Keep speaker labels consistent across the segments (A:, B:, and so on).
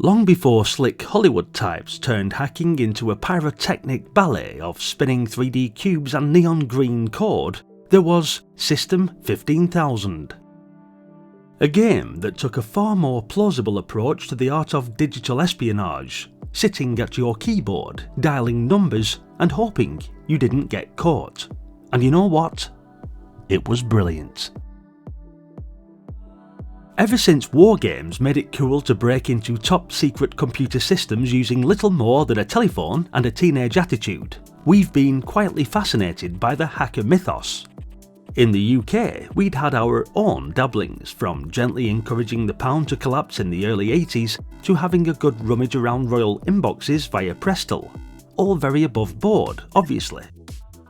A: Long before slick Hollywood types turned hacking into a pyrotechnic ballet of spinning 3D cubes and neon green code, there was System 15000. A game that took a far more plausible approach to the art of digital espionage, sitting at your keyboard, dialing numbers and hoping you didn't get caught. And you know what? It was brilliant. Ever since war games made it cool to break into top secret computer systems using little more than a telephone and a teenage attitude, we've been quietly fascinated by the hacker mythos. In the UK, we'd had our own dabblings, from gently encouraging the pound to collapse in the early 80s to having a good rummage around royal inboxes via Prestel. All very above board, obviously.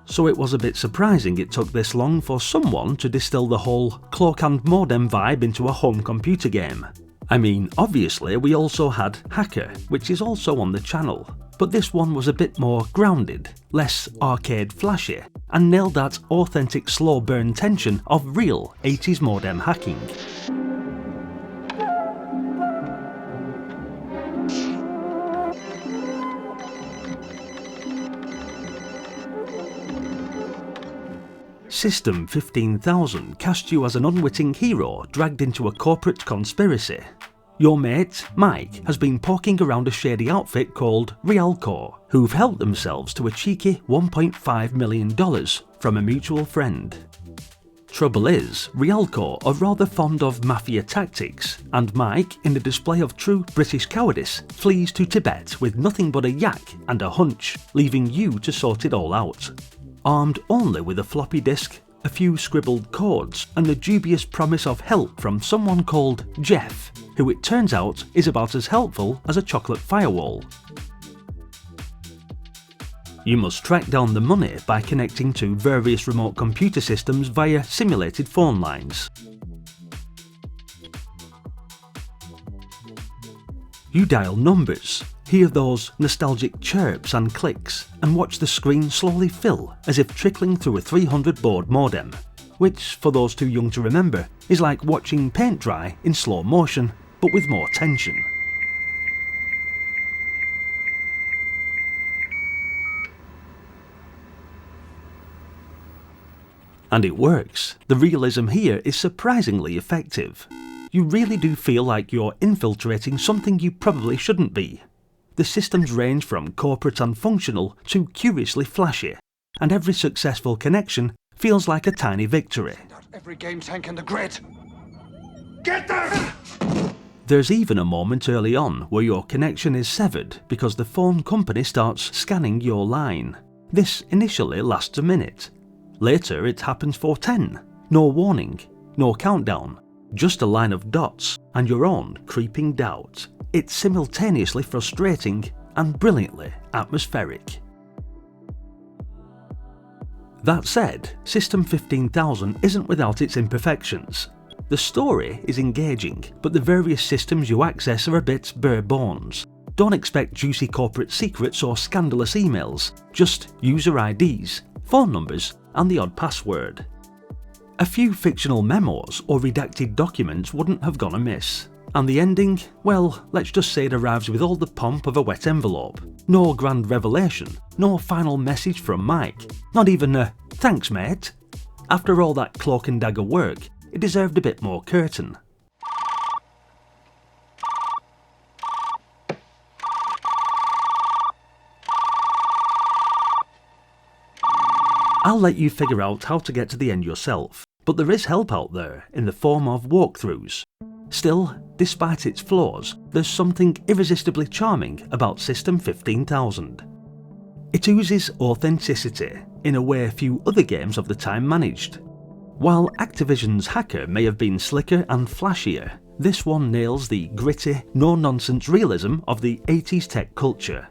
A: So it was a bit surprising it took this long for someone to distill the whole cloak and modem vibe into a home computer game. I mean, obviously we also had Hacker, which is also on the channel, but this one was a bit more grounded, less arcade flashy, and nailed that authentic slow burn tension of real 80s modem hacking. System 15000 cast you as an unwitting hero dragged into a corporate conspiracy. Your mate, Mike, has been poking around a shady outfit called Realco, who've helped themselves to a cheeky $1.5 million from a mutual friend. Trouble is, Realco are rather fond of mafia tactics, and Mike, in a display of true British cowardice, flees to Tibet with nothing but a yak and a hunch, leaving you to sort it all out. Armed only with a floppy disk, a few scribbled codes, and the dubious promise of help from someone called Jeff, who it turns out is about as helpful as a chocolate firewall. You must track down the money by connecting to various remote computer systems via simulated phone lines. You dial numbers, hear those nostalgic chirps and clicks, and watch the screen slowly fill as if trickling through a 300 baud modem, which, for those too young to remember, is like watching paint dry in slow motion, but with more tension. And it works. The realism here is surprisingly effective. You really do feel like you're infiltrating something you probably shouldn't be. The systems range from corporate and functional to curiously flashy, and every successful connection feels like a tiny victory.
B: Not every game tank in the grid. Get there!
A: There's even a moment early on where your connection is severed because the phone company starts scanning your line. This initially lasts a minute. Later it happens for 10. No warning, no countdown, just a line of dots and your own creeping doubt. It's simultaneously frustrating and brilliantly atmospheric. That said, System 15000 isn't without its imperfections. The story is engaging, but the various systems you access are a bit bare bones. Don't expect juicy corporate secrets or scandalous emails, just user IDs, phone numbers, and the odd password. A few fictional memos or redacted documents wouldn't have gone amiss. And the ending, well, let's just say it arrives with all the pomp of a wet envelope. No grand revelation, no final message from Mike, not even a "thanks mate." After all that cloak and dagger work, it deserved a bit more curtain. I'll let you figure out how to get to the end yourself, but there is help out there in the form of walkthroughs. Still, despite its flaws, there's something irresistibly charming about System 15000. It oozes authenticity in a way few other games of the time managed. While Activision's Hacker may have been slicker and flashier, this one nails the gritty, no-nonsense realism of the 80s tech culture.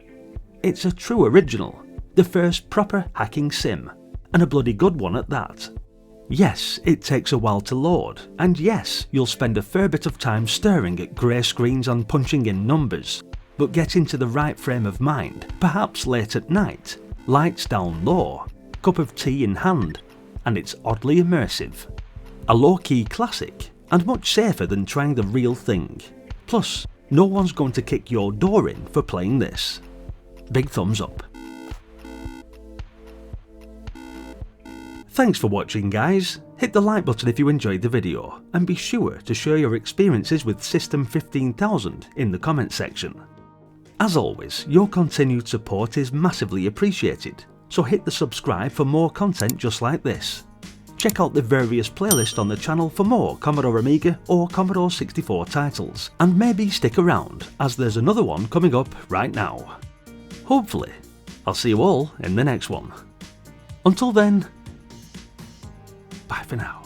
A: It's a true original, the first proper hacking sim, and a bloody good one at that. Yes, it takes a while to load, and yes, you'll spend a fair bit of time staring at grey screens and punching in numbers, but get into the right frame of mind, perhaps late at night, lights down low, cup of tea in hand, and it's oddly immersive. A low-key classic, and much safer than trying the real thing. Plus, No one's going to kick your door in for playing this. Big thumbs up. Thanks for watching, guys. Hit the like button if you enjoyed the video, and be sure to share your experiences with System 15000 in the comments section. As always, your continued support is massively appreciated, so hit the subscribe for more content just like this. Check out the various playlists on the channel for more Commodore Amiga or Commodore 64 titles, and maybe stick around as there's another one coming up right now. Hopefully, I'll see you all in the next one. Until then, bye for now.